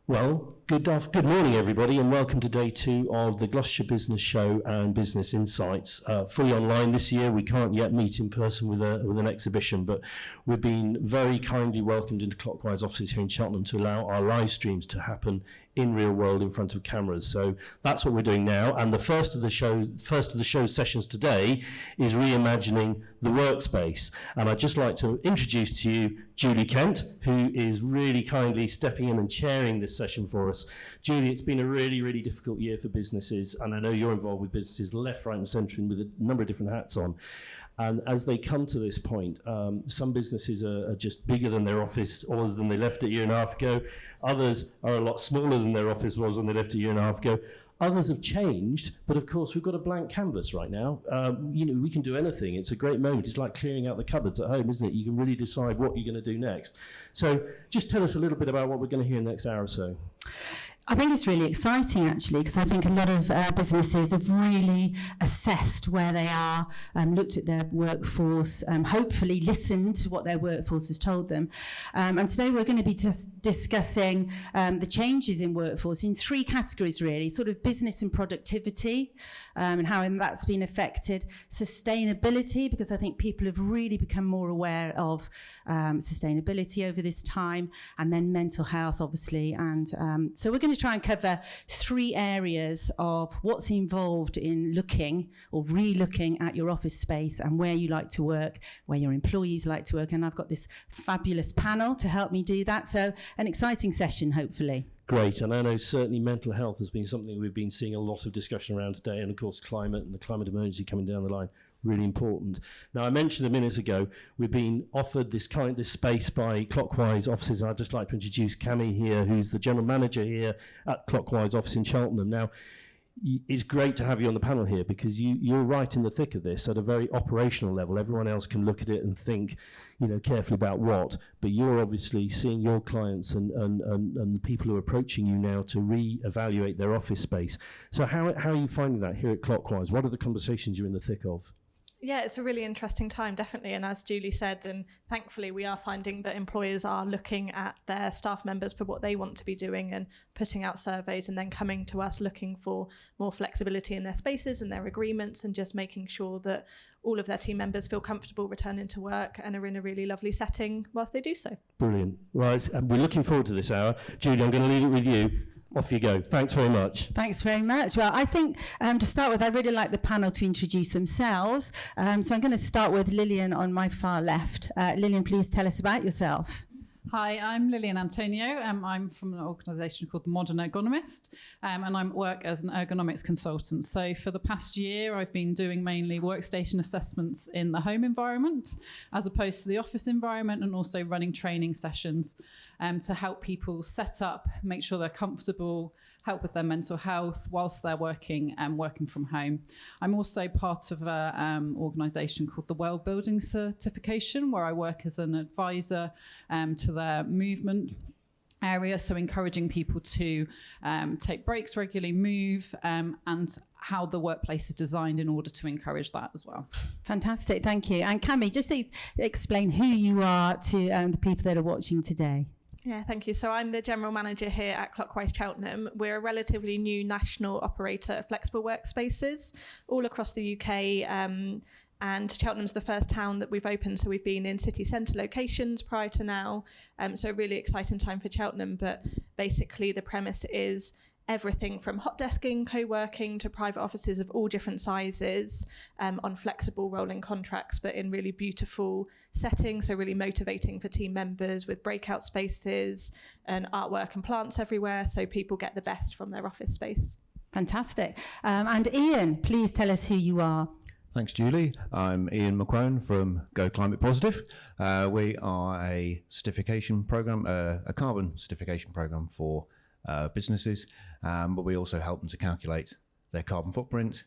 Well, good morning, everybody, and welcome to day 2 of the Gloucestershire Business Show and Business Insights. Fully online this year. We can't yet meet in person with an exhibition, but we've been very kindly welcomed into Clockwise offices here in Cheltenham to allow our live streams to happen in real world in front of cameras. So that's what we're doing now. And the first of the show sessions today is reimagining the workspace. And I'd just like to introduce to you Julie Kent, who is really kindly stepping in and chairing this session for us. Julie, it's been a really, really difficult year for businesses, and I know you're involved with businesses left, right and centre and with a number of different hats on. And as they come to this point, some businesses are just bigger than their office was than they left it a year and a half ago. Others are a lot smaller than their office was when they left a year and a half ago. Others have changed, but of course we've got a blank canvas right now. We can do anything. It's a great moment. It's like clearing out the cupboards at home, isn't it? You can really decide what you're going to do next. So just tell us a little bit about what we're going to hear in the next hour or so. I think it's really exciting, actually, because I think a lot of businesses have really assessed where they are, looked at their workforce, hopefully listened to what their workforce has told them. And today we're going to be just discussing the changes in workforce in 3 categories, really, sort of business and productivity, and how that's been affected, sustainability, because I think people have really become more aware of sustainability over this time, and then mental health, obviously. And so we're going to try and cover 3 areas of what's involved in looking or re-looking at your office space and where you like to work, where your employees like to work. And I've got this fabulous panel to help me do that. So an exciting session, hopefully. Great, and I know certainly mental health has been something we've been seeing a lot of discussion around today, and of course climate and the climate emergency coming down the line, really important. Now, I mentioned a minute ago, we've been offered this space by Clockwise offices, and I'd just like to introduce Cami here, who's the general manager here at Clockwise office in Cheltenham. Now, it's great to have you on the panel here because you're right in the thick of this at a very operational level. Everyone else can look at it and think, carefully about what, but you're obviously seeing your clients and the people who are approaching you now to re-evaluate their office space. So how are you finding that here at Clockwise? What are the conversations you're in the thick of? Yeah, it's a really interesting time, definitely. And as Julie said, and thankfully we are finding that employers are looking at their staff members for what they want to be doing and putting out surveys and then coming to us looking for more flexibility in their spaces and their agreements and just making sure that all of their team members feel comfortable returning to work and are in a really lovely setting whilst they do so. Brilliant. Well, we're looking forward to this hour. Julie, I'm going to leave it with you. Off you go. Thanks very much. Thanks very much. Well, I think to start with, I really like the panel to introduce themselves. So I'm going to start with Lillian on my far left. Lillian, please tell us about yourself. Hi, I'm Lillian Antonio. I'm from an organisation called the Modern Ergonomist, and I work as an ergonomics consultant. So for the past year, I've been doing mainly workstation assessments in the home environment, as opposed to the office environment, and also running training sessions to help people set up, make sure they're comfortable, help with their mental health whilst they're working from home. I'm also part of an organisation called the Wellbeing Certification, where I work as an advisor to their movement area, so encouraging people to take breaks regularly, move, and how the workplace is designed in order to encourage that as well. Fantastic, thank you. And Cami, just explain who you are to the people that are watching today. Yeah, thank you. So I'm the General Manager here at Clockwise Cheltenham. We're a relatively new national operator of flexible workspaces all across the UK. And Cheltenham's the first town that we've opened, so we've been in city centre locations prior to now. So a really exciting time for Cheltenham, but basically the premise is everything from hot desking, co-working to private offices of all different sizes on flexible rolling contracts, but in really beautiful settings, so really motivating for team members with breakout spaces and artwork and plants everywhere, so people get the best from their office space. Fantastic. And Ian, please tell us who you are. Thanks, Julie. I'm Ian McQuone from Go Climate Positive. We are a certification program, a carbon certification program for businesses, but we also help them to calculate their carbon footprint,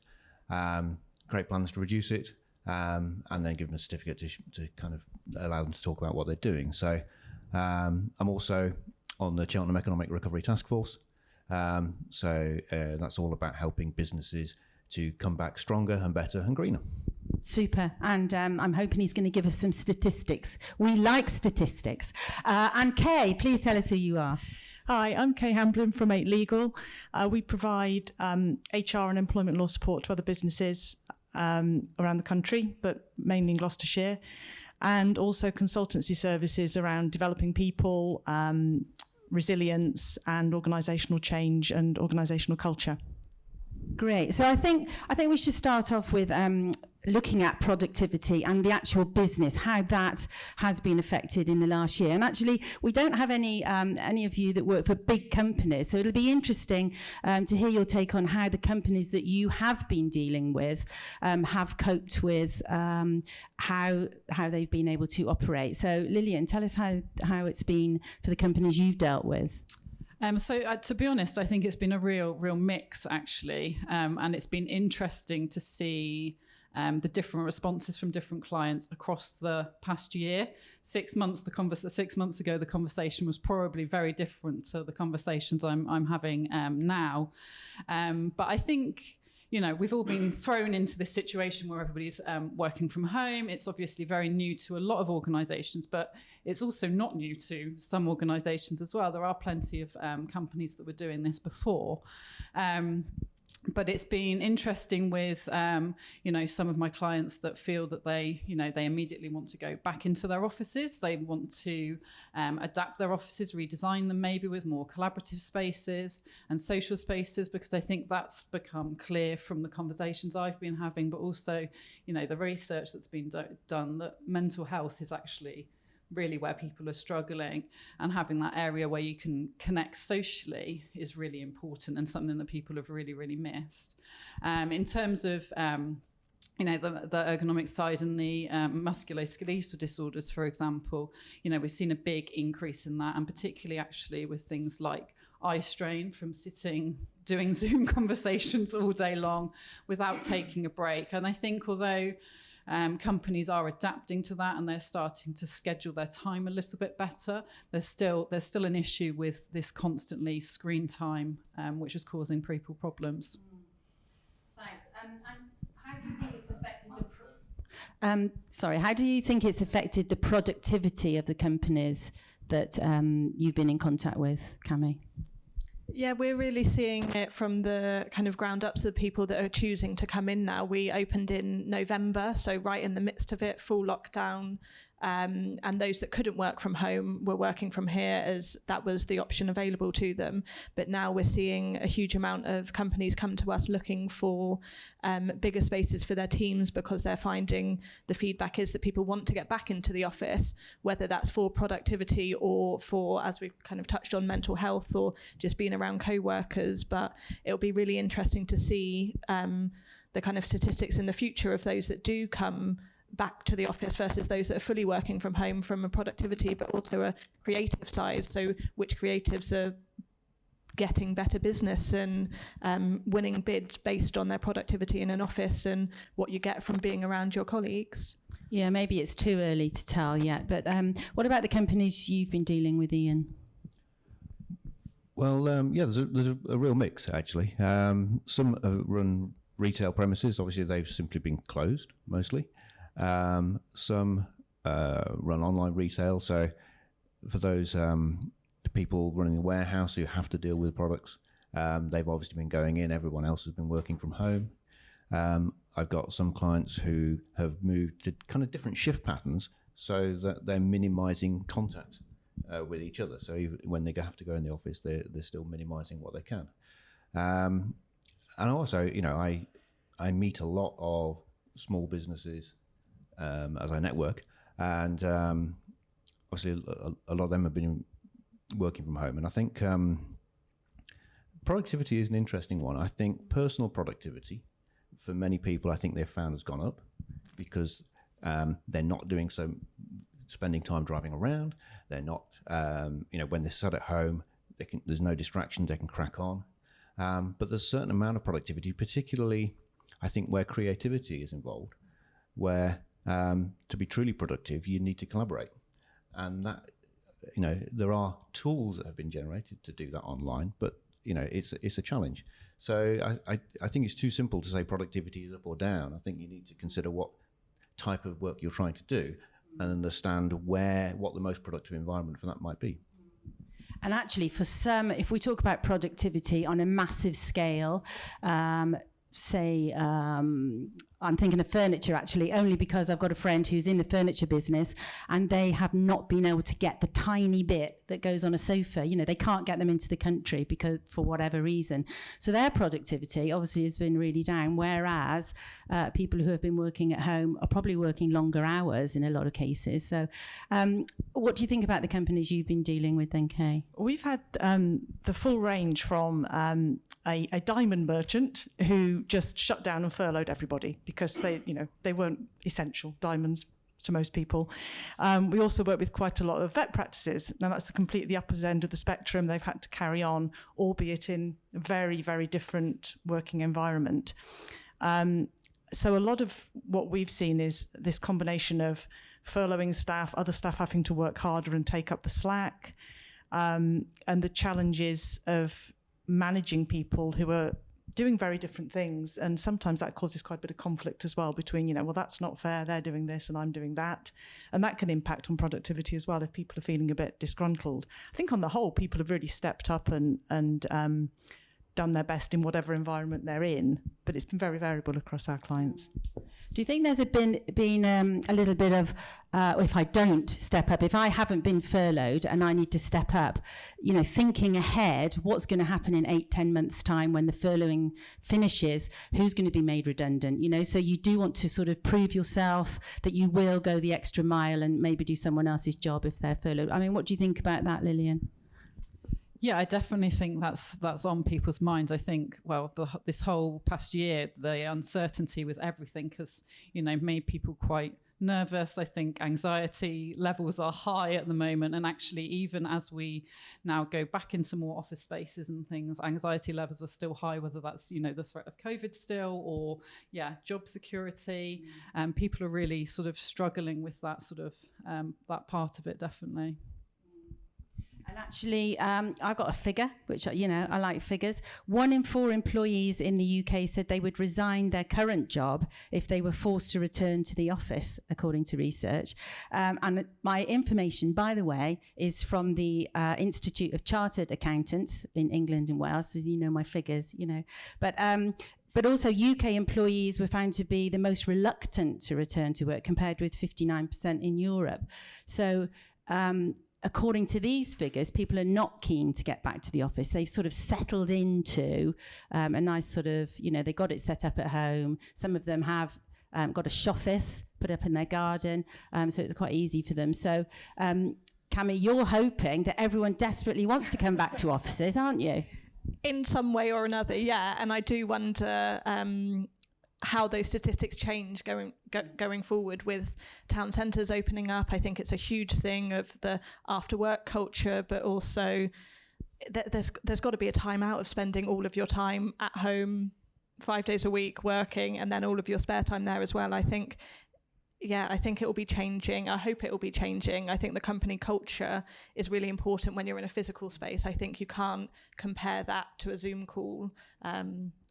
create plans to reduce it, and then give them a certificate to kind of allow them to talk about what they're doing. So I'm also on the Cheltenham Economic Recovery Task Force. So that's all about helping businesses to come back stronger and better and greener. Super. And I'm hoping he's going to give us some statistics. We like statistics. And Kay, please tell us who you are. Hi, I'm Kay Hamblin from 8 Legal. We provide HR and employment law support to other businesses around the country, but mainly in Gloucestershire, and also consultancy services around developing people, resilience and organisational change and organisational culture. Great. So I think we should start off with looking at productivity and the actual business, how that has been affected in the last year. And actually, we don't have any of you that work for big companies, so it'll be interesting to hear your take on how the companies that you have been dealing with have coped with how they've been able to operate. So Lillian, tell us how it's been for the companies you've dealt with. To be honest, I think it's been a real mix, actually. And it's been interesting to see the different responses from different clients across the past year. 6 months ago, the conversation was probably very different to the conversations I'm having now. But I think, we've all been thrown into this situation where everybody's working from home. It's obviously very new to a lot of organisations, but it's also not new to some organisations as well. There are plenty of companies that were doing this before. But it's been interesting with, some of my clients that feel that they immediately want to go back into their offices. They want to adapt their offices, redesign them maybe with more collaborative spaces and social spaces, because I think that's become clear from the conversations I've been having, but also, the research that's been done that mental health is actually really where people are struggling, and having that area where you can connect socially is really important and something that people have really missed. In terms of the ergonomic side and the musculoskeletal disorders, for example, we've seen a big increase in that, and particularly actually with things like eye strain from doing Zoom conversations all day long without taking a break. And I think although companies are adapting to that and they're starting to schedule their time a little bit better, there's still an issue with this constantly screen time, which is causing people problems. Thanks. And how do you think it's affected how do you think it's affected the productivity of the companies that you've been in contact with, Cami? Yeah, we're really seeing it from the kind of ground up to the people that are choosing to come in now. We opened in November, so right in the midst of it, full lockdown. And those that couldn't work from home were working from here, as that was the option available to them. But now we're seeing a huge amount of companies come to us looking for bigger spaces for their teams, because they're finding the feedback is that people want to get back into the office, whether that's for productivity or for, as we kind of touched on, mental health or just being around co-workers. But it'll be really interesting to see the kind of statistics in the future of those that do come back to the office versus those that are fully working from home, from a productivity but also a creative side. So which creatives are getting better business and winning bids based on their productivity in an office and what you get from being around your colleagues. Yeah, maybe it's too early to tell yet, but what about the companies you've been dealing with, Ian? Well, there's a real mix, actually. Some run retail premises. Obviously, they've simply been closed, mostly. Some run online retail. So for those people running a warehouse who have to deal with products, they've obviously been going in. Everyone else has been working from home. I've got some clients who have moved to kind of different shift patterns so that they're minimizing contact with each other. So even when they have to go in the office, they're still minimizing what they can. And also, I meet a lot of small businesses as I network, and obviously a lot of them have been working from home. And I think productivity is an interesting one. I think personal productivity for many people, I think they've found has gone up because they're not spending time driving around. They're not, when they're sat at home, there's no distractions, they can crack on. But there's a certain amount of productivity, particularly I think where creativity is involved, where to be truly productive, you need to collaborate. And that, there are tools that have been generated to do that online, but, it's a challenge. So I think it's too simple to say productivity is up or down. I think you need to consider what type of work you're trying to do and understand what the most productive environment for that might be. And actually, for some, if we talk about productivity on a massive scale, say, I'm thinking of furniture actually, only because I've got a friend who's in the furniture business and they have not been able to get the tiny bit that goes on a sofa. You know, they can't get them into the country because for whatever reason. So their productivity obviously has been really down, whereas people who have been working at home are probably working longer hours in a lot of cases. So what do you think about the companies you've been dealing with then, Kay? We've had the full range from a diamond merchant who just shut down and furloughed everybody because they weren't essential diamonds to most people. We also work with quite a lot of vet practices. Now that's the opposite end of the spectrum. They've had to carry on, albeit in a very, very different working environment. So a lot of what we've seen is this combination of furloughing staff, other staff having to work harder and take up the slack, and the challenges of managing people who are doing very different things, and sometimes that causes quite a bit of conflict as well between, well, that's not fair, they're doing this and I'm doing that, and that can impact on productivity as well if people are feeling a bit disgruntled. I think on the whole, people have really stepped up and done their best in whatever environment they're in, but it's been very variable across our clients. Do you think there's been a little bit of, if I don't step up, if I haven't been furloughed and I need to step up, thinking ahead, what's going to happen in 8-10 months' time when the furloughing finishes, who's going to be made redundant, so you do want to sort of prove yourself that you will go the extra mile and maybe do someone else's job if they're furloughed. I mean, what do you think about that, Lillian? Yeah, I definitely think that's on people's minds. I think, this whole past year, the uncertainty with everything has, made people quite nervous. I think anxiety levels are high at the moment. And actually, even as we now go back into more office spaces and things, anxiety levels are still high, whether that's, the threat of COVID still or, job security. People are really sort of struggling with that sort of, that part of it, definitely. And actually, I got a figure, which, I like figures. 1 in 4 employees in the UK said they would resign their current job if they were forced to return to the office, according to research. And my information, by the way, is from the Institute of Chartered Accountants in England and Wales. So my figures, But also UK employees were found to be the most reluctant to return to work, compared with 59% in Europe. So according to these figures, people are not keen to get back to the office. They've sort of settled into a nice sort of, they got it set up at home. Some of them have got a shoffice put up in their garden, so it's quite easy for them. So, Cami, you're hoping that everyone desperately wants to come back to offices, aren't you? In some way or another, yeah. And I do wonder how those statistics change going forward with town centres opening up. I think it's a huge thing of the after work culture, but also there's got to be a time out of spending all of your time at home 5 days a week working and then all of your spare time there as well. I think it will be changing. I hope it will be changing. I think the company culture is really important when you're in a physical space. I think you can't compare that to a Zoom call,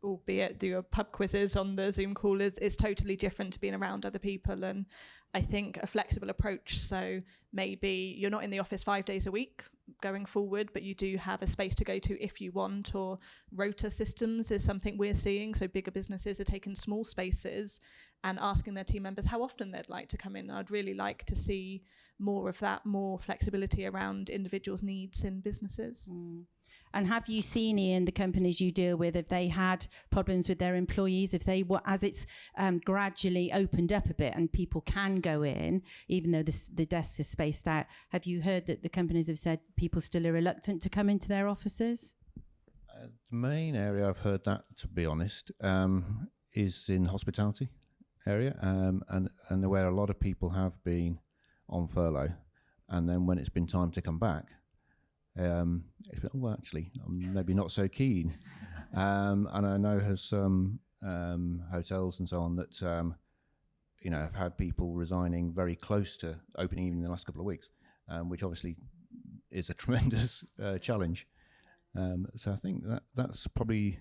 albeit do your pub quizzes on the Zoom call is totally different to being around other people. And I think a flexible approach, so maybe you're not in the office 5 days a week going forward, but you do have a space to go to if you want, or rota systems is something we're seeing. So bigger businesses are taking small spaces and asking their team members how often they'd like to come in. I'd really like to see more of that, more flexibility around individuals' needs in businesses. And have you seen, Ian, the companies you deal with, if they had problems with their employees, if they were, as it's gradually opened up a bit and people can go in, even though the desks are spaced out, have you heard that the companies have said people still are reluctant to come into their offices? The main area I've heard that, to be honest, is in the hospitality area, and where a lot of people have been on furlough, and then when it's been time to come back, it's been, well, actually, I'm maybe not so keen. And I know has some hotels and so on that have had people resigning very close to opening even in the last couple of weeks, which obviously is a tremendous challenge. So I think that's probably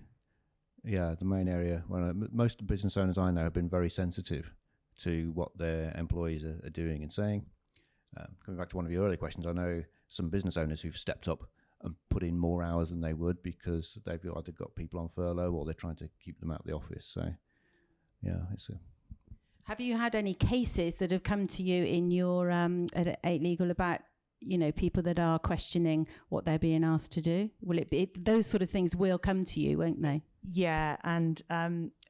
the main area where most of the business owners I know have been very sensitive to what their employees are doing and saying. Coming back to one of your earlier questions, I know some business owners who've stepped up and put in more hours than they would because they've either got people on furlough or they're trying to keep them out of the office. So, yeah, Have you had any cases that have come to you in your at 8 Legal about, people that are questioning what they're being asked to do? Will it be those sort of things will come to you, won't they? Yeah, and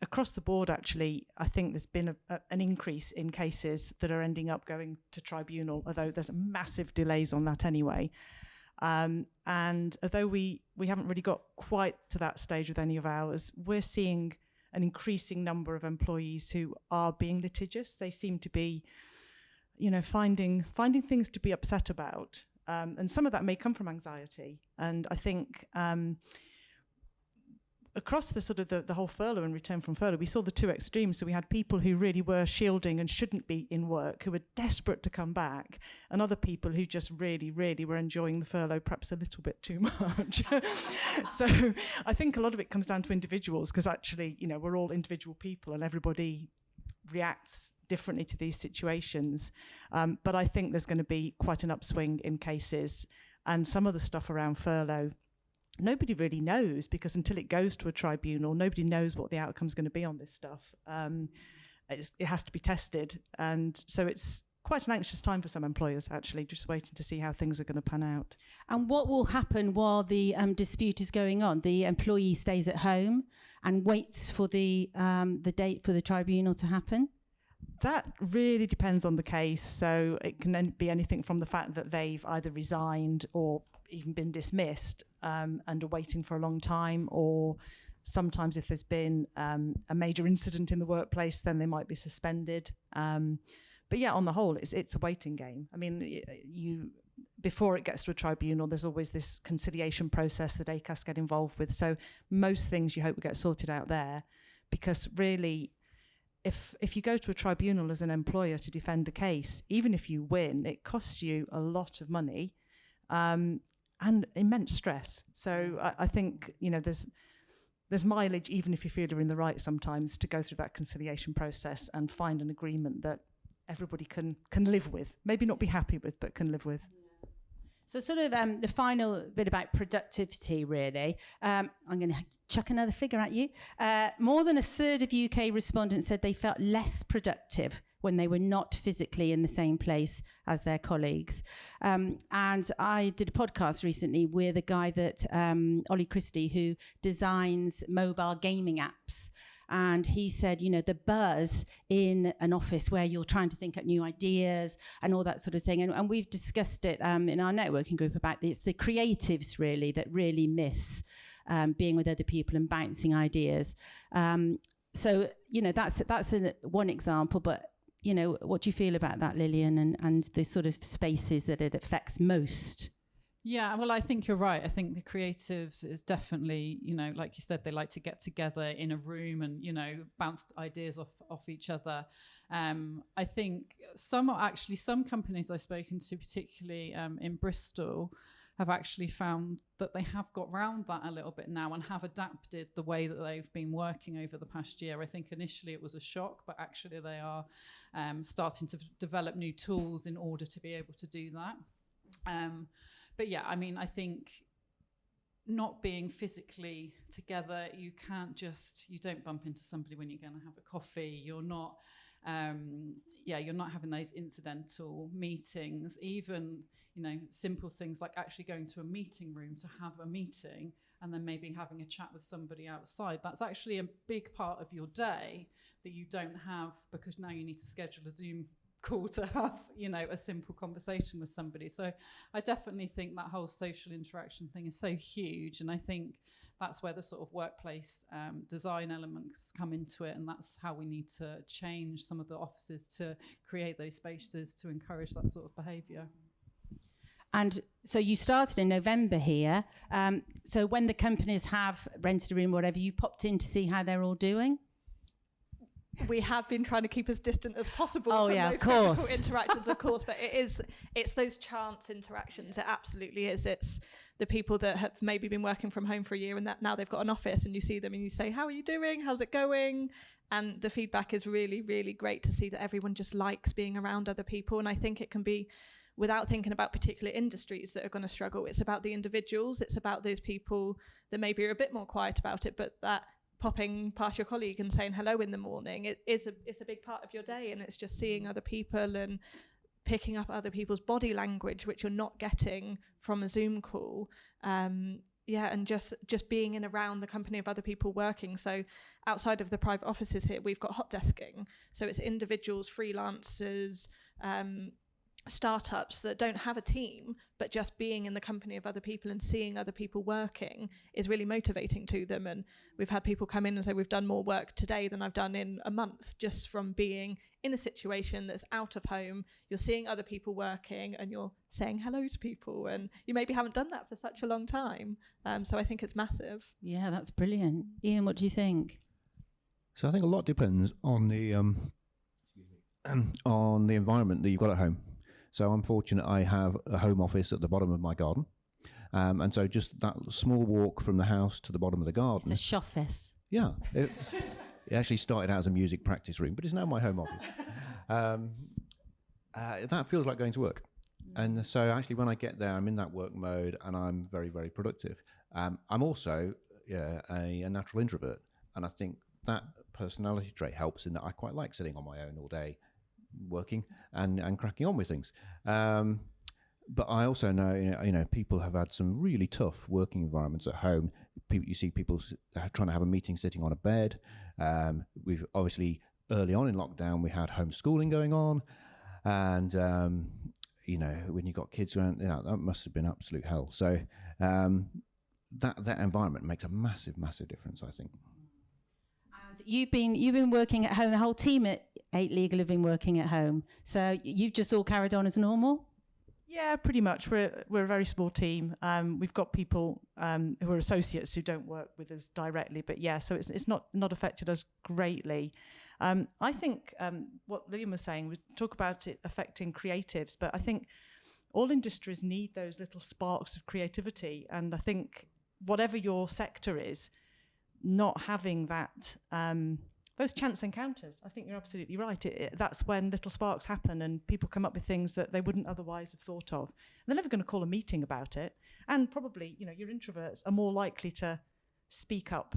across the board, actually, I think there's been an increase in cases that are ending up going to tribunal, although there's massive delays on that anyway. And although we haven't really got quite to that stage with any of ours, we're seeing an increasing number of employees who are being litigious. They seem to be, finding things to be upset about. And some of that may come from anxiety. And I think across the sort of the whole furlough and return from furlough, we saw the two extremes. So we had people who really were shielding and shouldn't be in work, who were desperate to come back, and other people who just really, really were enjoying the furlough perhaps a little bit too much. So I think a lot of it comes down to individuals, because actually, we're all individual people and everybody reacts differently to these situations. But I think there's going to be quite an upswing in cases, and some of the stuff around furlough, nobody really knows, because until it goes to a tribunal, nobody knows what the outcome's going to be on this stuff. It has to be tested. And so it's quite an anxious time for some employers, actually, just waiting to see how things are going to pan out. And what will happen while the dispute is going on? The employee stays at home and waits for the date for the tribunal to happen? That really depends on the case. So it can be anything from the fact that they've either resigned or even been dismissed and are waiting for a long time, or sometimes if there's been a major incident in the workplace, then they might be suspended. But yeah, on the whole, it's a waiting game. I mean, before it gets to a tribunal, there's always this conciliation process that ACAS get involved with. So most things you hope will get sorted out there, because really, if you go to a tribunal as an employer to defend a case, even if you win, it costs you a lot of money and immense stress. So I think, there's mileage, even if you feel you're in the right sometimes, to go through that conciliation process and find an agreement that everybody can live with. Maybe not be happy with, but can live with. So sort of the final bit about productivity, really. I'm going to chuck another figure at you. More than a third of UK respondents said they felt less productive when they were not physically in the same place as their colleagues. And I did a podcast recently with a guy that, Ollie Christie, who designs mobile gaming apps. And he said, the buzz in an office where you're trying to think up new ideas and all that sort of thing. And we've discussed it in our networking group about it's the creatives really that really miss being with other people and bouncing ideas. So, that's one example. But, what do you feel about that, Lillian, and the sort of spaces that it affects most? Yeah, well, I think you're right. I think the creatives is definitely, like you said, they like to get together in a room and, bounce ideas off each other. I think some companies I've spoken to, particularly in Bristol, have actually found that they have got round that a little bit now and have adapted the way that they've been working over the past year. I think initially it was a shock, but actually they are starting to develop new tools in order to be able to do that. But yeah, I mean, I think not being physically together, you don't bump into somebody when you're going to have a coffee. You're not, you're not having those incidental meetings. Even, simple things like actually going to a meeting room to have a meeting and then maybe having a chat with somebody outside. That's actually a big part of your day that you don't have, because now you need to schedule a Zoom call to have, a simple conversation with somebody. So I definitely think that whole social interaction thing is so huge. And I think that's where the sort of workplace design elements come into it. And that's how we need to change some of the offices to create those spaces to encourage that sort of behaviour. And so you started in November here. So when the companies have rented a room or whatever, you popped in to see how they're all doing? We have been trying to keep as distant as possible from those of course. technical interactions, of course, but it's those chance interactions. It absolutely is. It's the people that have maybe been working from home for a year and that now they've got an office, and you see them and you say, how are you doing? How's it going? And the feedback is really, really great to see that everyone just likes being around other people. And I think it can be without thinking about particular industries that are going to struggle. It's about the individuals. It's about those people that maybe are a bit more quiet about it, but that popping past your colleague and saying hello in the morning, it's a big part of your day, and it's just seeing other people and picking up other people's body language, which you're not getting from a Zoom call. And just being in around the company of other people working. So outside of the private offices here, we've got hot desking. So it's individuals, freelancers, startups that don't have a team, but just being in the company of other people and seeing other people working is really motivating to them. And we've had people come in and say, we've done more work today than I've done in a month, just from being in a situation that's out of home. You're seeing other people working and you're saying hello to people, and you maybe haven't done that for such a long time. So I think it's massive. Yeah, that's brilliant. Ian, what do you think? So I think a lot depends on the environment that you've got at home. So I'm fortunate I have a home office at the bottom of my garden. And so just that small walk from the house to the bottom of the garden. It's a shoffice. Yeah. It actually started out as a music practice room, but it's now my home office. That feels like going to work. And so actually when I get there, I'm in that work mode and I'm very, very productive. I'm also a natural introvert. And I think that personality trait helps in that I quite like sitting on my own all day, working and cracking on with things. But I also know, people have had some really tough working environments at home. You see people trying to have a meeting sitting on a bed. We've obviously, early on in lockdown, we had homeschooling going on. And, when you've got kids around, that must have been absolute hell. So that environment makes a massive, massive difference, I think. And you've been working at home. The whole team at 8 Legal have been working at home. So you've just all carried on as normal? Yeah, pretty much. We're a very small team. We've got people who are associates who don't work with us directly, but yeah, so it's not affected us greatly. I think what Liam was saying, we talk about it affecting creatives, but I think all industries need those little sparks of creativity, and I think whatever your sector is, not having that those chance encounters, I think you're absolutely right. That's when little sparks happen and people come up with things that they wouldn't otherwise have thought of. And they're never going to call a meeting about it. And probably, your introverts are more likely to speak up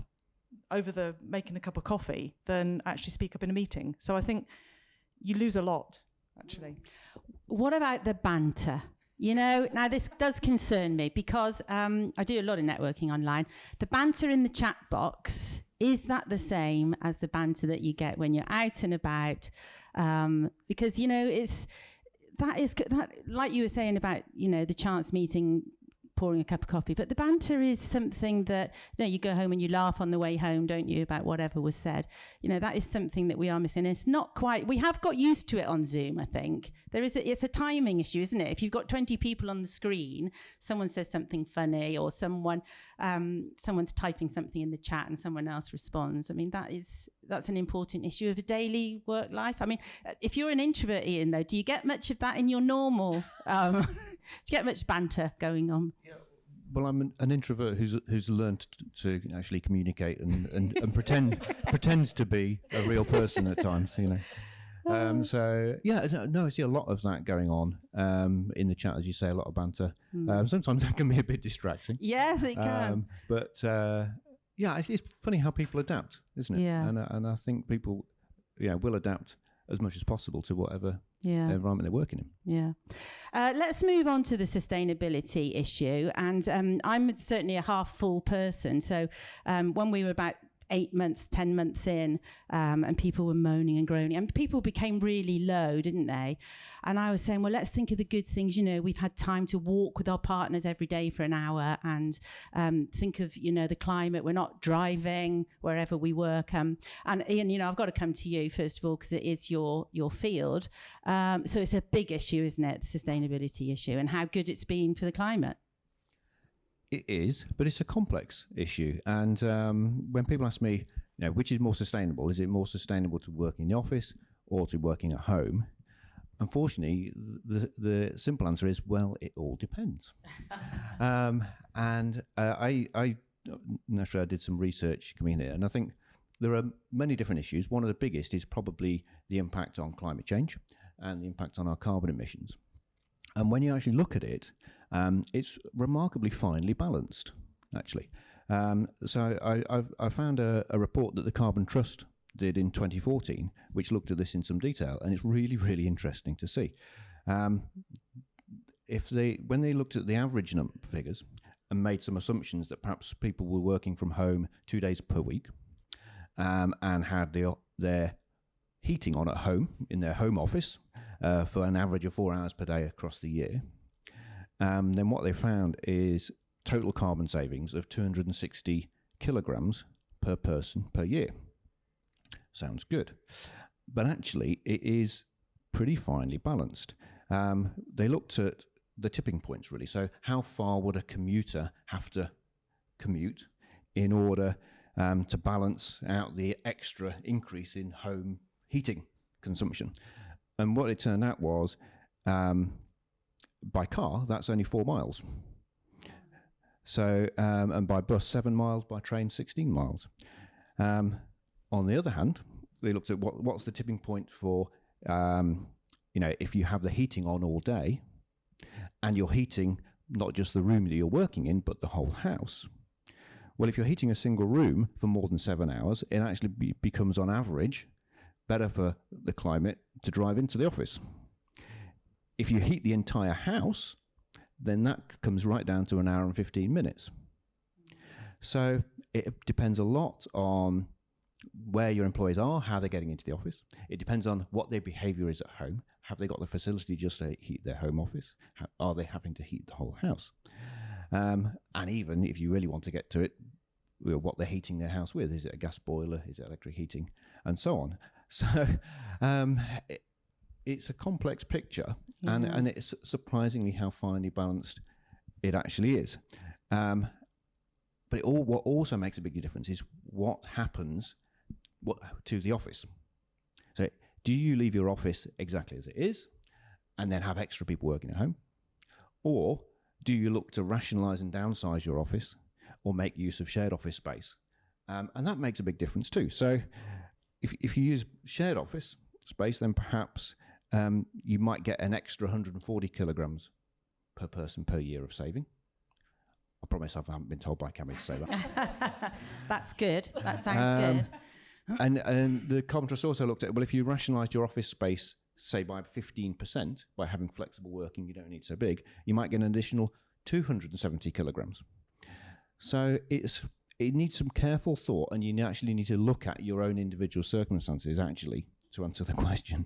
over making a cup of coffee than actually speak up in a meeting. So I think you lose a lot, actually. What about the banter? Now this does concern me because I do a lot of networking online. The banter in the chat box, is that the same as the banter that you get when you're out and about? Because, it's that like you were saying about, the chance meeting, pouring a cup of coffee, but the banter is something that you go home and you laugh on the way home, don't you, about whatever was said. That is something that we are missing. It's not quite, we have got used to it on Zoom. I think it's a timing issue, isn't it? If you've got 20 people on the screen, someone says something funny, or someone's typing something in the chat and someone else responds. I mean, that's an important issue of a daily work life. I mean, if you're an introvert, Ian, though, do you get much of that in your normal do you get much banter going on? Yeah. Well, I'm an introvert who's learned to actually communicate and pretend to be a real person at times, So yeah, no, I see a lot of that going on in the chat, as you say, a lot of banter. Sometimes that can be a bit distracting. Yes, it can. But it's funny how people adapt, isn't it? Yeah. And I think people, will adapt as much as possible to whatever environment they're working in. Yeah. Let's move on to the sustainability issue. And I'm certainly a half full person. So when we were about 8 months, 10 months in, and people were moaning and groaning, and people became really low, didn't they? And I was saying, well, let's think of the good things. We've had time to walk with our partners every day for an hour, and think of, the climate. We're not driving wherever we work. And Ian, I've got to come to you first of all, because it is your field. So it's a big issue, isn't it? The sustainability issue, and how good it's been for the climate. It is, but it's a complex issue. And when people ask me, which is more sustainable, is it more sustainable to work in the office or to working at home? Unfortunately, the simple answer is, well, it all depends. I naturally, I did some research coming here, and I think there are many different issues. One of the biggest is probably the impact on climate change and the impact on our carbon emissions. And when you actually look at it, it's remarkably finely balanced, actually. So I found a report that the Carbon Trust did in 2014, which looked at this in some detail, and it's really, really interesting to see. When they looked at the average figures and made some assumptions that perhaps people were working from home 2 days per week, and had their heating on at home in their home office for an average of 4 hours per day across the year, then what they found is total carbon savings of 260 kilograms per person per year. Sounds good. But actually, it is pretty finely balanced. They looked at the tipping points, really. So how far would a commuter have to commute in order to balance out the extra increase in home heating consumption? And what it turned out was, by car, that's only 4 miles. So, and by bus, 7 miles, by train, 16 miles. On the other hand, they looked at what's the tipping point for, if you have the heating on all day and you're heating not just the room that you're working in, but the whole house. Well, if you're heating a single room for more than 7 hours, it actually becomes, on average, better for the climate to drive into the office. If you heat the entire house, then that comes right down to 1 hour and 15 minutes. So it depends a lot on where your employees are, how they're getting into the office. It depends on what their behaviour is at home. Have they got the facility just to heat their home office? Are they having to heat the whole house? And even if you really want to get to it, what they're heating their house with. Is it a gas boiler? Is it electric heating? And so on. So it's a complex picture, and it's surprisingly how finely balanced it actually is. But what also makes a big difference is what happens to the office. So do you leave your office exactly as it is and then have extra people working at home? Or do you look to rationalise and downsize your office or make use of shared office space? And that makes a big difference too. So if you use shared office space, then perhaps you might get an extra 140 kilograms per person per year of saving. I promise I haven't been told by Cammy to say that. That's good. That sounds good. And the Carbon Trust also looked at, well, if you rationalised your office space, say by 15%, by having flexible working, you don't need so big, you might get an additional 270 kilograms. So it needs some careful thought, and you actually need to look at your own individual circumstances, actually, to answer the question.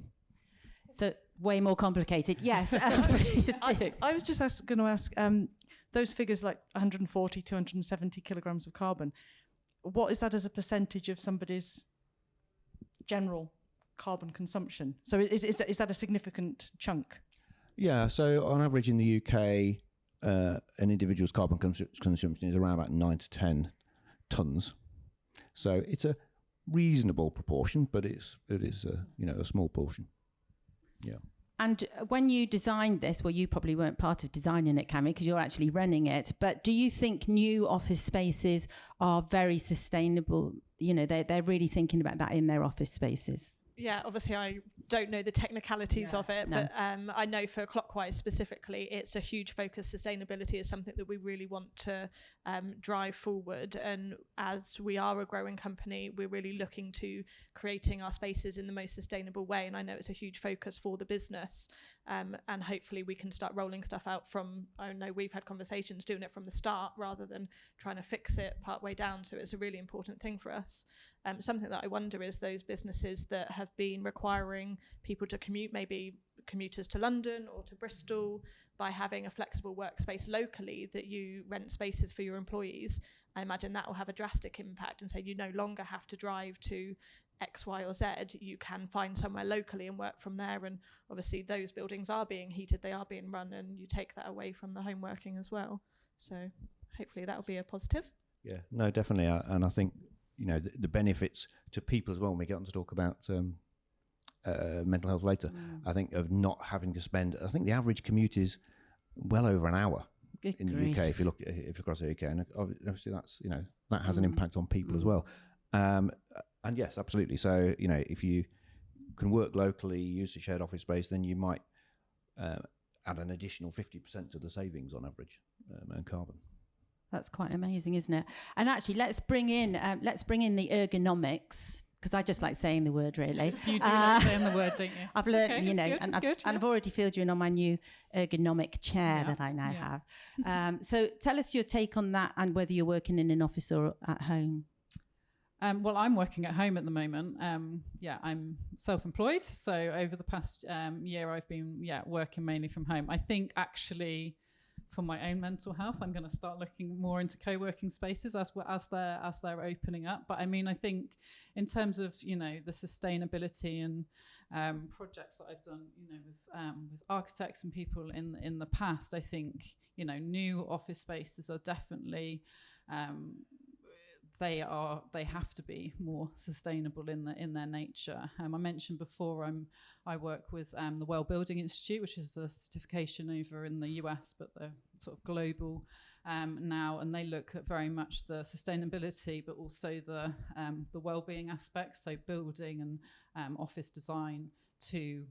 So way more complicated. Yes. I was just going to ask, those figures like 140, 270 kilograms of carbon, what is that as a percentage of somebody's general carbon consumption? So is that a significant chunk? Yeah, so on average in the UK, an individual's carbon consumption is around about 9 to 10 tonnes. So it's a reasonable proportion, but it is a small portion. Yeah. And when you designed this, well, you probably weren't part of designing it, Cammy, because you're actually running it. But do you think new office spaces are very sustainable? They're really thinking about that in their office spaces. Yeah, obviously I don't know the technicalities of it, but I know for Clockwise specifically, it's a huge focus. Sustainability is something that we really want to drive forward. And as we are a growing company, we're really looking to creating our spaces in the most sustainable way. And I know it's a huge focus for the business. And hopefully we can start rolling stuff out from, I know we've had conversations doing it from the start rather than trying to fix it partway down. So it's a really important thing for us. Something that I wonder is those businesses that have been requiring people to commute, maybe commuters to London or to Bristol, by having a flexible workspace locally that you rent spaces for your employees. I imagine that will have a drastic impact and say you no longer have to drive to X, Y or Z. You can find somewhere locally and work from there. And obviously those buildings are being heated, they are being run, and you take that away from the home working as well. So hopefully that will be a positive. Yeah, no, definitely. And I think, the benefits to people as well, when we get on to talk about mental health later, I think of not having to spend, I think the average commute is well over an hour in the UK, if you look across the UK. And obviously that's, that has an impact on people as well. And yes, absolutely. So, if you can work locally, use the shared office space, then you might add an additional 50% to the savings on average and carbon. That's quite amazing, isn't it? And actually, let's bring in the ergonomics, because I just like saying the word, really. You do like saying the word, don't you? I've learned, Okay, you know, it's and good, I've already filled you in on my new ergonomic chair that I now have. So tell us your take on that and whether you're working in an office or at home. Well, I'm working at home at the moment. I'm self-employed. So over the past year, I've been working mainly from home. I think actually for my own mental health, I'm going to start looking more into co-working spaces as they're opening up. But I mean, I think in terms of, you know, the sustainability and projects that I've done, you know, with architects and people in the past, I think, you know, new office spaces are definitely they have to be more sustainable in their nature. I mentioned before I work with the Wellbeing Institute, which is a certification over in the US, but they're sort of global now, and they look at very much the sustainability, but also the wellbeing aspects, so building and office design to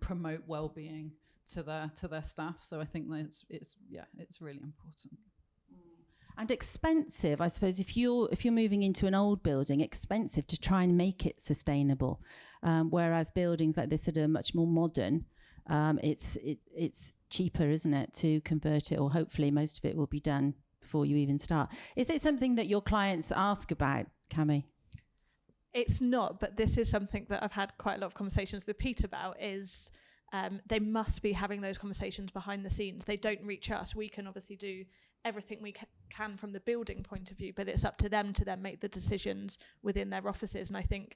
promote wellbeing to their staff. So I think that it's really important. And expensive, I suppose, if you're moving into an old building, expensive to try and make it sustainable. Whereas buildings like this that are much more modern, it's cheaper, isn't it, to convert it, or hopefully most of it will be done before you even start. Is it something that your clients ask about, Cami? It's not, but this is something that I've had quite a lot of conversations with Pete about, is they must be having those conversations behind the scenes. They don't reach us. We can obviously do everything we can from the building point of view, but it's up to them to then make the decisions within their offices. And I think,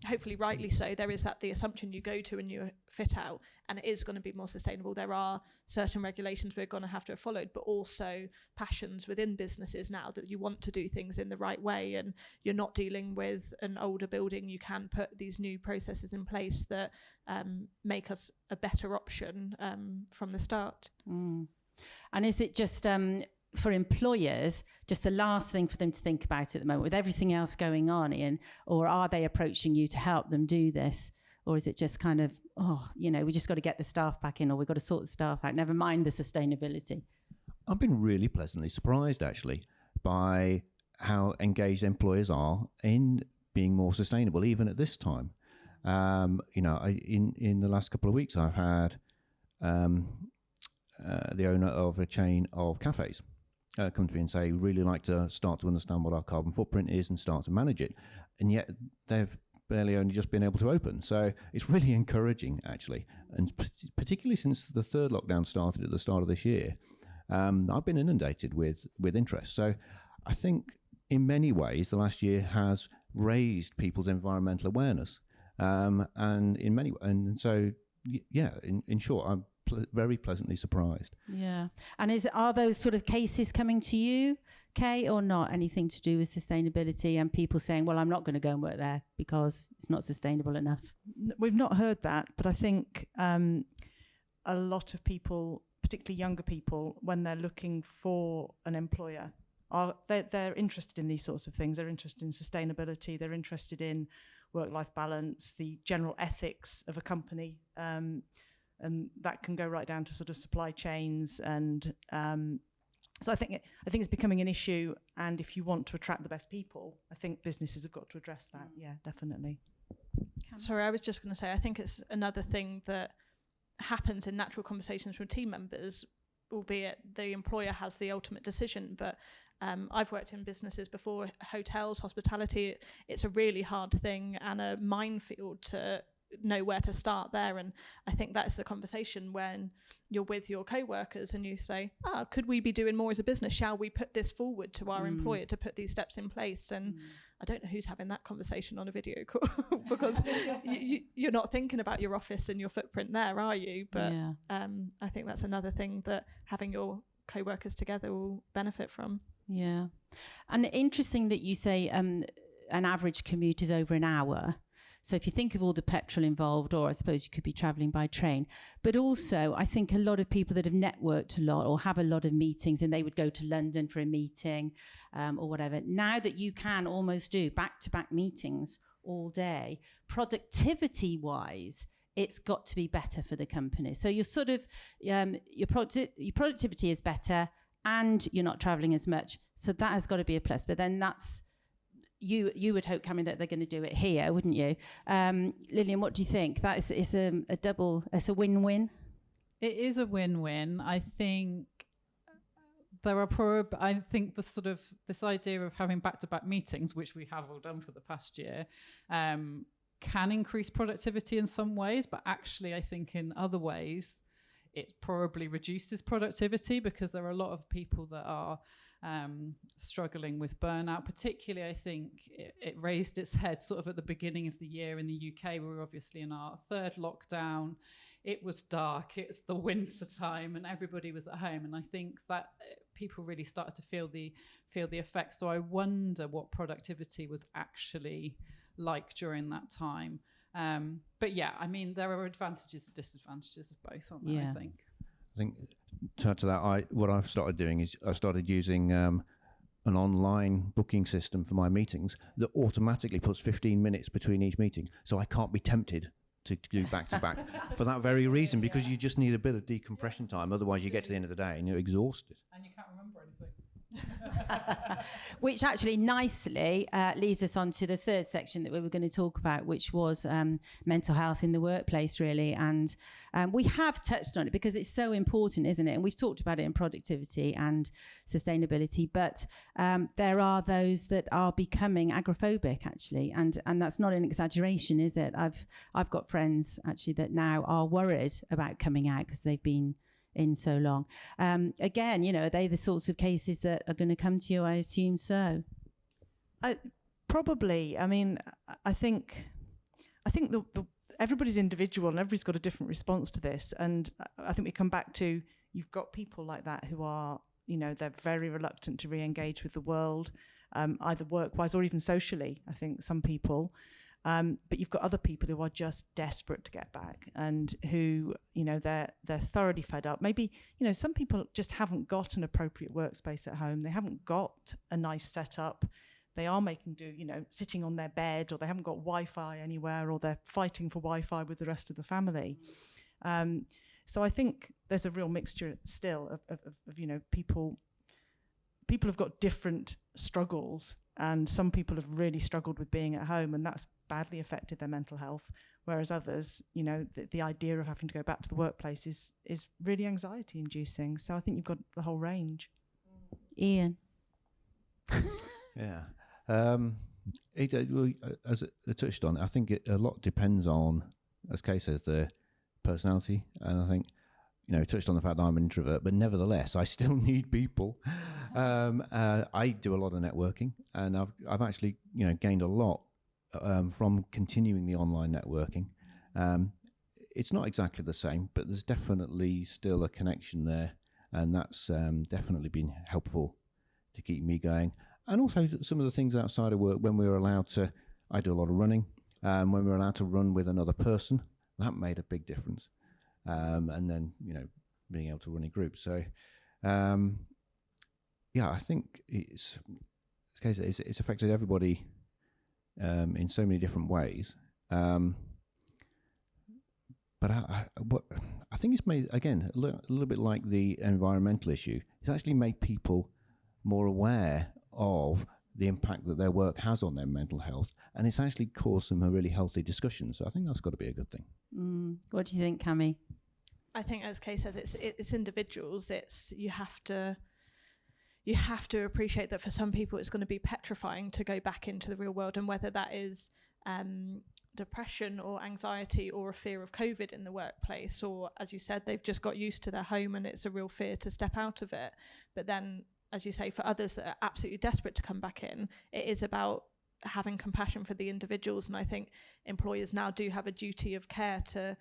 hopefully rightly so, there is the assumption you go to a new fit out and it is going to be more sustainable. There are certain regulations we're going to have to have followed, but also passions within businesses now that you want to do things in the right way, and you're not dealing with an older building. You can put these new processes in place that make us a better option from the start. And is it just for employers, just the last thing for them to think about at the moment with everything else going on, Ian, or are they approaching you to help them do this? Or is it just kind of, we just got to get the staff back in, or we've got to sort the staff out, never mind the sustainability? I've been really pleasantly surprised, actually, by how engaged employers are in being more sustainable, even at this time. In the last couple of weeks, I've had the owner of a chain of cafes come to me and say, really like to start to understand what our carbon footprint is and start to manage it. And yet they've barely only just been able to open. So it's really encouraging, actually. And particularly since the third lockdown started at the start of this year, I've been inundated with interest. So I think in many ways, the last year has raised people's environmental awareness. In short, I'm very pleasantly surprised. Yeah. And are those sort of cases coming to you, Kay, or not? Anything to do with sustainability and people saying, well, I'm not going to go and work there because it's not sustainable enough? We've not heard that, but I think a lot of people, particularly younger people, when they're looking for an employer, they're interested in these sorts of things. They're interested in sustainability. They're interested in work-life balance, the general ethics of a company. And that can go right down to sort of supply chains, and so I think it's becoming an issue. And if you want to attract the best people, I think businesses have got to address that. Yeah, definitely. Sorry, I was just going to say, I think it's another thing that happens in natural conversations with team members, albeit the employer has the ultimate decision. But I've worked in businesses before, hotels, hospitality. It's a really hard thing and a minefield to know where to start there. And I think that's the conversation when you're with your co-workers and you say, could we be doing more as a business? Shall we put this forward to our employer to put these steps in place? And I don't know who's having that conversation on a video call because you're not thinking about your office and your footprint there, are you? But I think that's another thing that having your co-workers together will benefit from. Yeah. And interesting that you say an average commute is over an hour. So if you think of all the petrol involved, or I suppose you could be travelling by train, but also I think a lot of people that have networked a lot or have a lot of meetings, and they would go to London for a meeting or whatever. Now that you can almost do back-to-back meetings all day, productivity-wise, it's got to be better for the company. So you're sort of, your productivity is better and you're not travelling as much. So that has got to be a plus. But then that's, you would hope, Cameron, that they're going to do it here, wouldn't you? Lillian, what do you think? That is, it's a win-win? It is a win-win. I think I think this idea of having back-to-back meetings, which we have all done for the past year, can increase productivity in some ways, but actually I think in other ways it probably reduces productivity, because there are a lot of people that are struggling with burnout. Particularly, I think it raised its head sort of at the beginning of the year in the UK. We were obviously in our third lockdown. It was dark, it's the winter time, and everybody was at home. And I think that people really started to feel the effects. So I wonder what productivity was actually like during that time. But yeah, I mean, there are advantages and disadvantages of both, aren't there? Yeah. I think to add to that, what I've started doing is I started using an online booking system for my meetings that automatically puts 15 minutes between each meeting, so I can't be tempted to do back to back for that very reason, because you just need a bit of decompression time. Otherwise, you get to the end of the day and you're exhausted. and you can't remember anything. Which actually nicely leads us on to the third section that we were going to talk about, which was mental health in the workplace, really. And we have touched on it because it's so important, isn't it? And we've talked about it in productivity and sustainability, but there are those that are becoming agoraphobic, actually. And that's not an exaggeration, is it? I've got friends, actually, that now are worried about coming out because they've been in so long. Again, are they the sorts of cases that are going to come to you? I assume so. Probably. I mean, I think the everybody's individual and everybody's got a different response to this. And I think we come back to, you've got people like that who are, they're very reluctant to re-engage with the world, either work-wise or even socially. I think some people. But you've got other people who are just desperate to get back, and who, they're thoroughly fed up. Maybe, some people just haven't got an appropriate workspace at home. They haven't got a nice setup. They are making do, sitting on their bed, or they haven't got Wi-Fi anywhere, or they're fighting for Wi-Fi with the rest of the family. So I think there's a real mixture still of people have got different struggles, and some people have really struggled with being at home, and that's badly affected their mental health, whereas others, the idea of having to go back to the workplace is really anxiety inducing. So I think you've got the whole range. Ian. Yeah. As I touched on, I think a lot depends on, as Kay says, the personality. And I think, touched on the fact that I'm an introvert, but nevertheless, I still need people. I do a lot of networking, and I've actually, gained a lot from continuing the online networking. It's not exactly the same, but there's definitely still a connection there, and that's definitely been helpful to keep me going. And also some of the things outside of work, when we were allowed to, I do a lot of running, when we were allowed to run with another person, that made a big difference. And then, being able to run in groups. So, I think it's affected everybody in so many different ways. But I think it's made, again, a little bit like the environmental issue. It's actually made people more aware of the impact that their work has on their mental health, and it's actually caused them a really healthy discussion. So I think that's got to be a good thing. What do you think, Cami? I think, as Kay said, it's individuals. You have to appreciate that for some people it's going to be petrifying to go back into the real world, and whether that is depression or anxiety or a fear of COVID in the workplace, or, as you said, they've just got used to their home and it's a real fear to step out of it. But then, as you say, for others that are absolutely desperate to come back in, it is about having compassion for the individuals. And I think employers now do have a duty of care to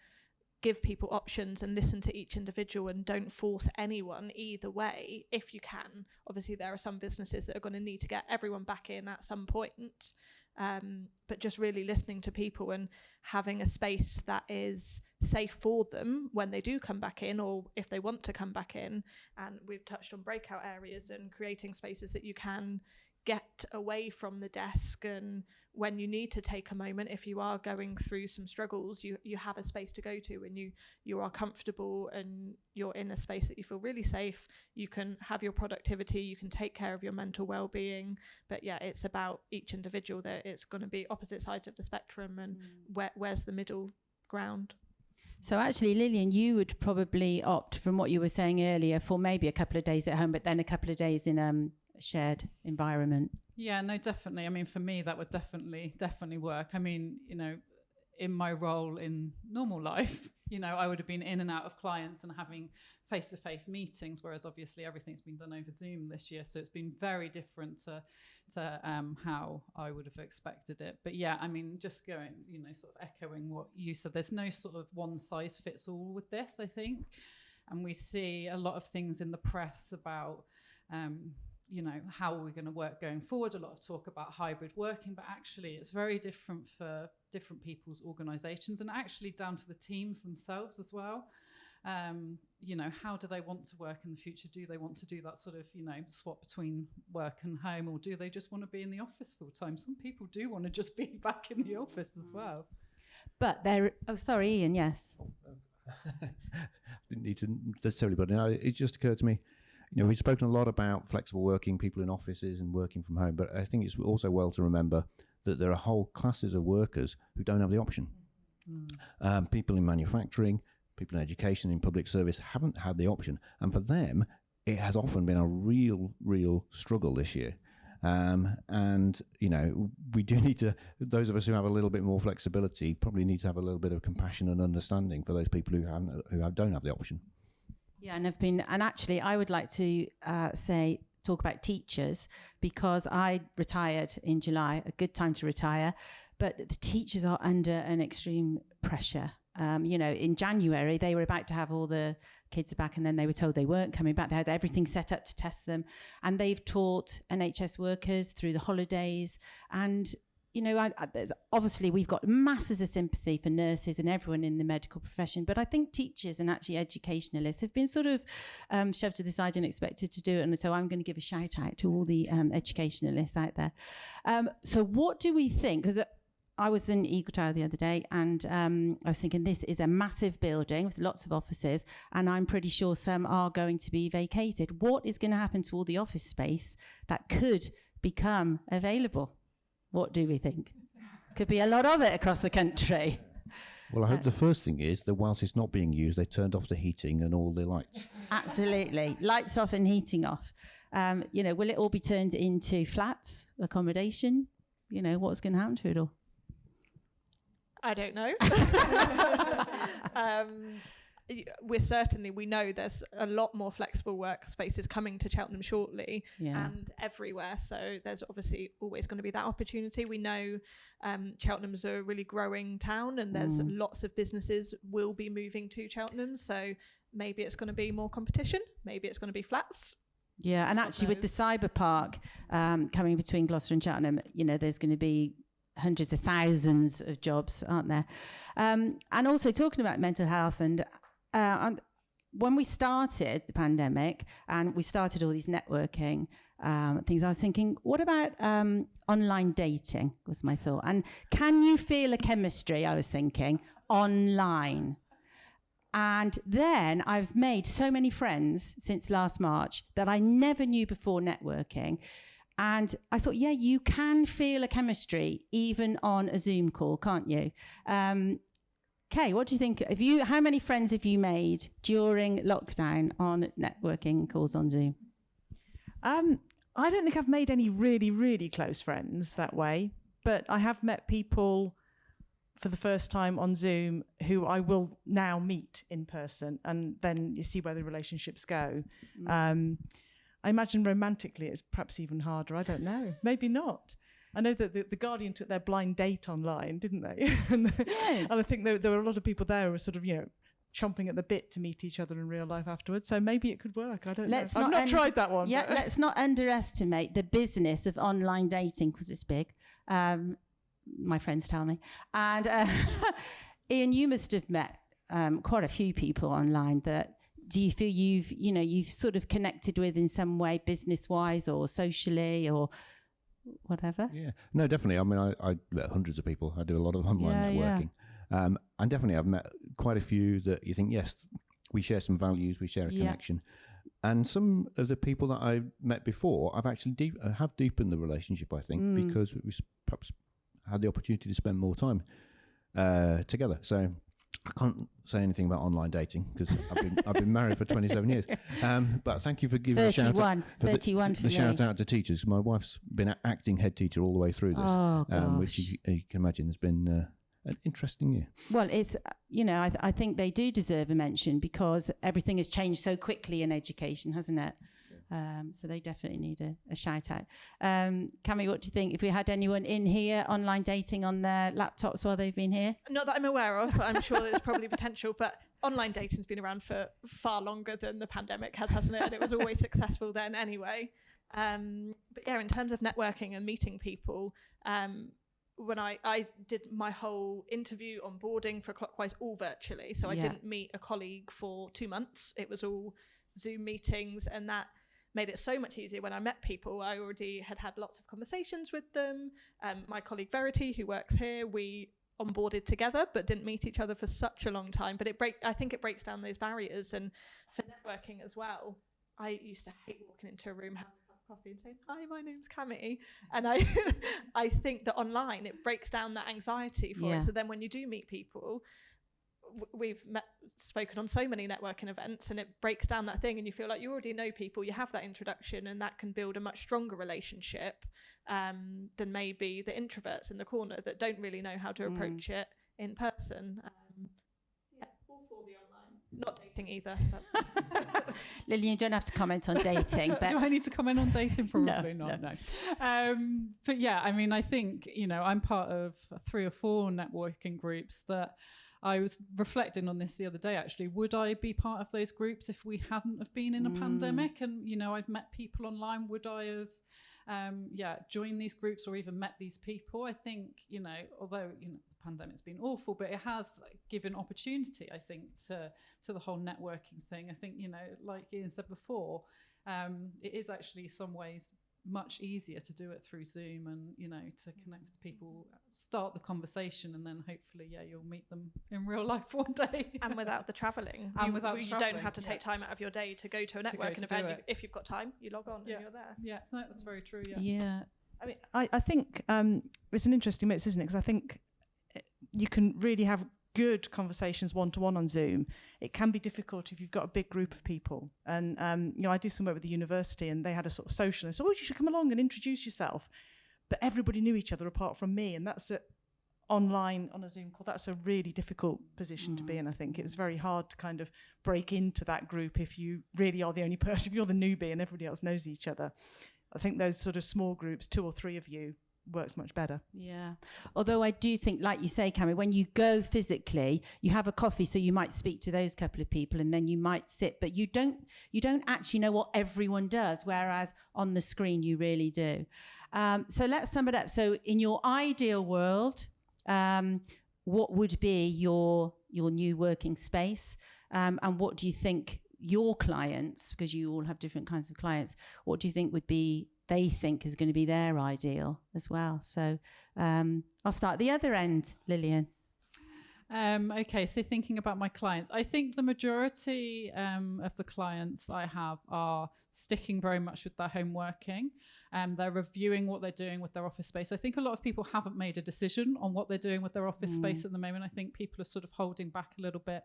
give people options and listen to each individual, and don't force anyone either way if you can. Obviously, there are some businesses that are going to need to get everyone back in at some point, but just really listening to people and having a space that is safe for them when they do come back in, or if they want to come back in. And we've touched on breakout areas and creating spaces that you can get away from the desk, and when you need to take a moment, if you are going through some struggles, you have a space to go to, and you are comfortable and you're in a space that you feel really safe. You can have your productivity, you can take care of your mental well-being. But yeah, it's about each individual. That it's going to be opposite sides of the spectrum, and where's the middle ground. So actually, Lillian, you would probably opt, from what you were saying earlier, for maybe a couple of days at home, but then a couple of days in a shared environment. Yeah, no, definitely. I mean, for me, that would definitely work. I mean, you know, in my role in normal life, you know, I would have been in and out of clients and having face-to-face meetings, whereas obviously everything's been done over Zoom this year. So it's been very different to how I would have expected it. But yeah, I mean, just going, you know, sort of echoing what you said, there's no sort of one size fits all with this, I think. And we see a lot of things in the press about, you know, how we're going to work going forward. A lot of talk about hybrid working, but actually it's very different for different people's organisations, and actually down to the teams themselves as well. You know, how do they want to work in the future? Do they want to do that sort of, you know, swap between work and home, or do they just want to be in the office full time? Some people do want to just be back in the office as well. But sorry, Ian, yes. Didn't need to necessarily, but no, it just occurred to me, you know, we've spoken a lot about flexible working, people in offices and working from home, but I think it's also well to remember that there are whole classes of workers who don't have the option. People in manufacturing, people in education, in public service haven't had the option. And for them, it has often been a real struggle this year. And, you know, we do need to, those of us who have a little bit more flexibility probably need to have a little bit of compassion and understanding for those people who don't have the option. Yeah, and actually I would like to talk about teachers, because I retired in July, a good time to retire, but the teachers are under an extreme pressure. You know, in January, they were about to have all the kids back, and then they were told they weren't coming back. They had everything set up to test them, and they've taught NHS workers through the holidays. And, you know, obviously we've got masses of sympathy for nurses and everyone in the medical profession, but I think teachers and actually educationalists have been sort of shoved to the side and expected to do it. And so I'm going to give a shout out to all the educationalists out there. So what do we think? Because I was in Eagle Tower the other day, and I was thinking, this is a massive building with lots of offices, and I'm pretty sure some are going to be vacated. What is going to happen to all the office space that could become available? What do we think? Could be a lot of it across the country. Well, I hope the first thing is that whilst it's not being used, they turned off the heating and all the lights. Absolutely. Lights off and heating off. You know, will it all be turned into flats, accommodation? You know, what's going to happen to it all? I don't know. We know there's a lot more flexible workspaces coming to Cheltenham shortly, and everywhere. So there's obviously always going to be that opportunity. We know Cheltenham's a really growing town, and there's lots of businesses will be moving to Cheltenham. So maybe it's going to be more competition. Maybe it's going to be flats. Yeah, and actually with the cyber park coming between Gloucester and Cheltenham, you know, there's going to be hundreds of thousands of jobs, aren't there? And also talking about mental health, and when we started the pandemic and we started all these networking things, I was thinking, what about online dating was my thought. And can you feel a chemistry, I was thinking, online? And then I've made so many friends since last March that I never knew before networking. And I thought, yeah, you can feel a chemistry even on a Zoom call, can't you? Kay, what do you think? How many friends have you made during lockdown on networking calls on Zoom? I don't think I've made any really, really close friends that way, but I have met people for the first time on Zoom who I will now meet in person, and then you see where the relationships go. I imagine romantically it's perhaps even harder. I don't know. Maybe not. I know that the Guardian took their blind date online, didn't they? and I think there were a lot of people there who were sort of, you know, chomping at the bit to meet each other in real life afterwards. So maybe it could work. I don't know. I've not tried that one. Yeah, let's not underestimate the business of online dating, because it's big. My friends tell me. And Ian, you must have met quite a few people online that do you feel you've sort of connected with in some way, business-wise or socially, or whatever. Yeah, no, definitely. I mean, I met hundreds of people. I do a lot of online networking. And definitely I've met quite a few that you think, yes, we share some values, we share a connection. And some of the people that I've met before, I've actually have deepened the relationship, I think, because we perhaps had the opportunity to spend more time together. So I can't say anything about online dating because I've been married for 27 years. But thank you for giving 31 for the shout out to teachers. My wife's been an acting head teacher all the way through this, which you can imagine has been an interesting year. Well, it's, I think they do deserve a mention because everything has changed so quickly in education, hasn't it? So they definitely need a shout out. Cami, what do you think? If we had anyone in here online dating on their laptops while they've been here? Not that I'm aware of, but I'm sure there's probably potential. But online dating's been around for far longer than the pandemic has, hasn't it? And it was always successful then anyway. But yeah, in terms of networking and meeting people, when I did my whole interview onboarding for Clockwise all virtually, so I didn't meet a colleague for 2 months. It was all Zoom meetings, and that made it so much easier. When I met people, I already had lots of conversations with them. My colleague Verity, who works here, we onboarded together but didn't meet each other for such a long time. But I think it breaks down those barriers. And for networking as well, I used to hate walking into a room, having a cup of coffee and saying, "Hi, my name's Cami." And I think that online it breaks down that anxiety for it. So then when you do meet people, we've spoken on so many networking events, and it breaks down that thing, and you feel like you already know people, you have that introduction, and that can build a much stronger relationship than maybe the introverts in the corner that don't really know how to approach it in person. All for the online. Not dating either. Lillian, you don't have to comment on dating. But do I need to comment on dating? Probably No. But yeah, I mean, I think, I'm part of 3 or 4 networking groups that I was reflecting on this the other day, actually. Would I be part of those groups if we hadn't have been in a pandemic and, I'd met people online? Would I have, joined these groups or even met these people? I think, although, the pandemic's been awful, but it has given opportunity, I think, to the whole networking thing. I think, like Ian said before, it is actually some ways much easier to do it through Zoom and, to connect with people, start the conversation, and then hopefully, you'll meet them in real life one day. And without the travelling. You don't have to take time out of your day to go to a networking event. If you've got time, you log on and you're there. Yeah, that's very true, Yeah. I mean, I think it's an interesting mix, isn't it? Because I think you can really have good conversations one-to-one on Zoom. It can be difficult if you've got a big group of people. And, I do some work with the university, and they had a sort of social, and so, you should come along and introduce yourself. But everybody knew each other apart from me, and that's online on a Zoom call. That's a really difficult position to be in, I think. It was very hard to kind of break into that group if you really are the only person, if you're the newbie and everybody else knows each other. I think those sort of small groups, 2 or 3 of you, works much better. Yeah. Although I do think, like you say, Cami, when you go physically, you have a coffee, so you might speak to those couple of people, and then you might sit, but you don't actually know what everyone does, whereas on the screen you really do. So let's sum it up. So in your ideal world, what would be your new working space, and what do you think your clients, because you all have different kinds of clients, what do you think they think is going to be their ideal as well? So I'll start at the other end, Lillian. Okay, so thinking about my clients, I think the majority of the clients I have are sticking very much with their home working. They're reviewing what they're doing with their office space. I think a lot of people haven't made a decision on what they're doing with their office space at the moment. I think people are sort of holding back a little bit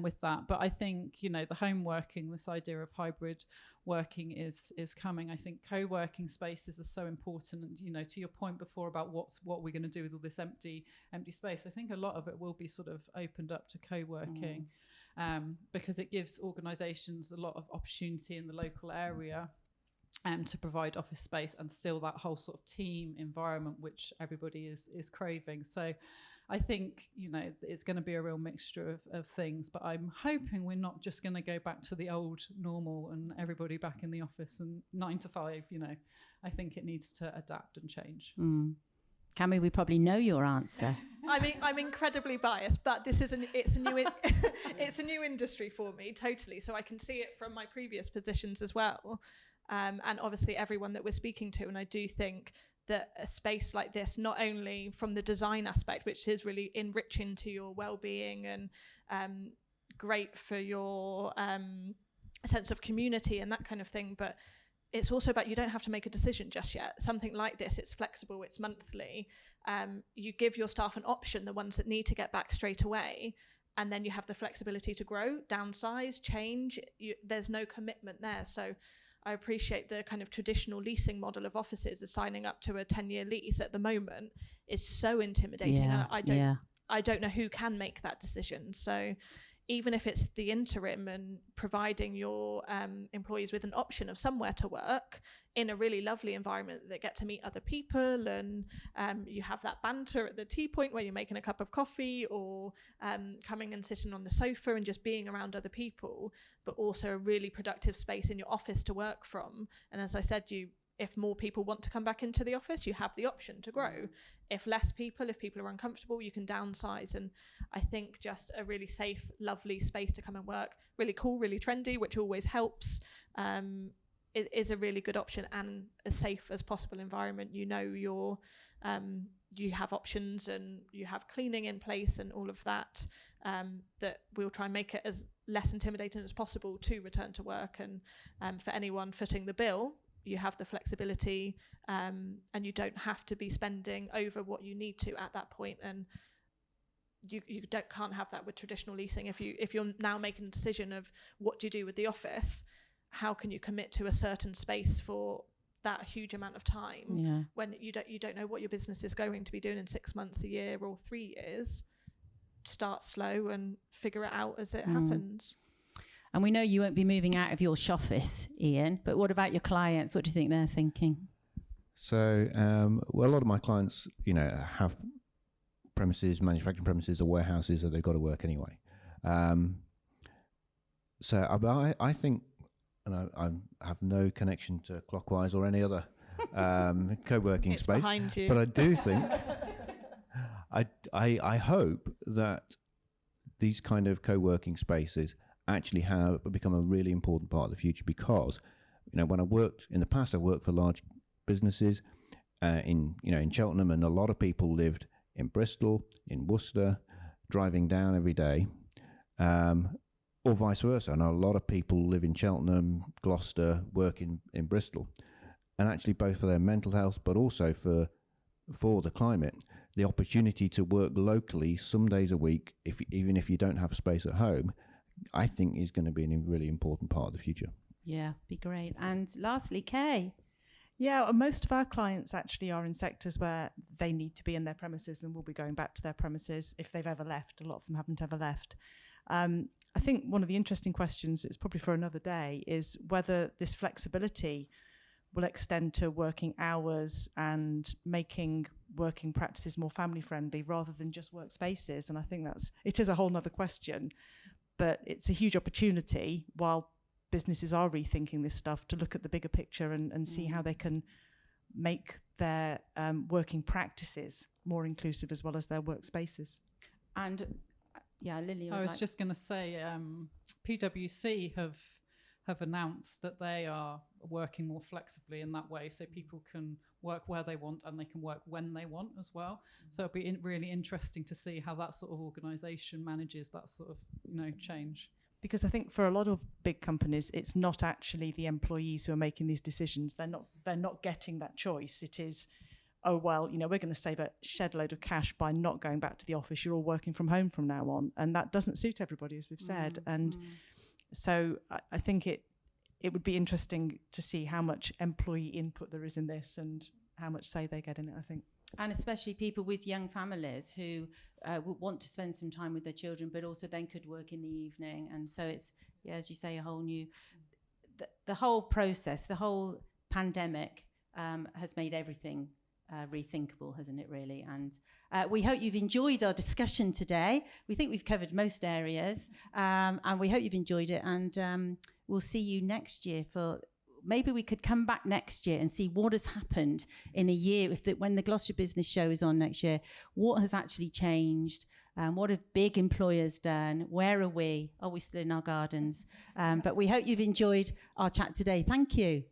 with that. But I think, the home working, this idea of hybrid working is coming. I think co-working spaces are so important. And, to your point before about what we're going to do with all this empty space, I think a lot of it will be sort of opened up to co-working because it gives organisations a lot of opportunity in the local area to provide office space and still that whole sort of team environment which everybody is craving. So I think, it's going to be a real mixture of things, but I'm hoping we're not just going to go back to the old normal and everybody back in the office and 9 to 5, I think it needs to adapt and change. Cami, we probably know your answer. I'm incredibly biased, but it's a new industry for me, totally. So I can see it from my previous positions as well. And obviously everyone that we're speaking to, and I do think that a space like this, not only from the design aspect, which is really enriching to your well-being and great for your sense of community and that kind of thing, but it's also about, you don't have to make a decision just yet. Something like this, it's flexible, it's monthly. You give your staff an option, the ones that need to get back straight away, and then you have the flexibility to grow, downsize, change. There's no commitment there. So I appreciate the kind of traditional leasing model of offices is signing up to a 10-year lease at the moment is so intimidating. Yeah, I don't know who can make that decision. So even if it's the interim and providing your employees with an option of somewhere to work in a really lovely environment that they get to meet other people, and you have that banter at the tea point where you're making a cup of coffee, or coming and sitting on the sofa and just being around other people, but also a really productive space in your office to work from. And as I said, if more people want to come back into the office, you have the option to grow. If people are uncomfortable, you can downsize. And I think just a really safe, lovely space to come and work, really cool, really trendy, which always helps, it is a really good option, and as safe as possible environment. You have options, and you have cleaning in place and all of that, that we'll try and make it as less intimidating as possible to return to work. And for anyone footing the bill, you have the flexibility, and you don't have to be spending over what you need to at that point. And you can't have that with traditional leasing. If you're now making a decision of what do you do with the office, how can you commit to a certain space for that huge amount of time when you don't know what your business is going to be doing in 6 months, a year, or 3 years? Start slow and figure it out as it happens. And we know you won't be moving out of your office, Ian, but what about your clients? What do you think they're thinking? So, well, a lot of my clients, have premises, manufacturing premises or warehouses that they've got to work anyway. So I think, and I have no connection to Clockwise or any other co-working It's space, behind you. but I do think, I hope that these kind of co-working spaces actually have become a really important part of the future, because when I worked in the past, I worked for large businesses in Cheltenham, and a lot of people lived in Bristol, in Worcester, driving down every day, or vice versa. And a lot of people live in Cheltenham, Gloucester, work in Bristol, and actually both for their mental health, but also for the climate, the opportunity to work locally some days a week, even if you don't have space at home, I think is going to be a really important part of the future. Yeah, be great. And lastly, Kay. Yeah, most of our clients actually are in sectors where they need to be in their premises and will be going back to their premises if they've ever left. A lot of them haven't ever left. I think one of the interesting questions, it's probably for another day, is whether this flexibility will extend to working hours and making working practices more family friendly rather than just workspaces. And I think it is a whole nother question, but it's a huge opportunity while businesses are rethinking this stuff to look at the bigger picture and see how they can make their working practices more inclusive as well as their workspaces. And Lily, I was just going to say, PwC have announced that they are working more flexibly in that way, so people can work where they want and they can work when they want as well. So it'll be really interesting to see how that sort of organisation manages that sort of change. Because I think for a lot of big companies, it's not actually the employees who are making these decisions. They're not getting that choice. It is, we're going to save a shed load of cash by not going back to the office. You're all working from home from now on, and that doesn't suit everybody, as we've said. So I think it would be interesting to see how much employee input there is in this and how much say they get in it, I think. And especially people with young families who would want to spend some time with their children, but also then could work in the evening. And so it's, as you say, a whole new... The whole process, the whole pandemic has made everything rethinkable, hasn't it, really? And we hope you've enjoyed our discussion today. We think we've covered most areas, and we hope you've enjoyed it. And we'll see you next year for... Maybe we could come back next year and see what has happened in a year. When the Gloucester Business Show is on next year, what has actually changed? What have big employers done? Where are we? Are we still in our gardens? But we hope you've enjoyed our chat today. Thank you.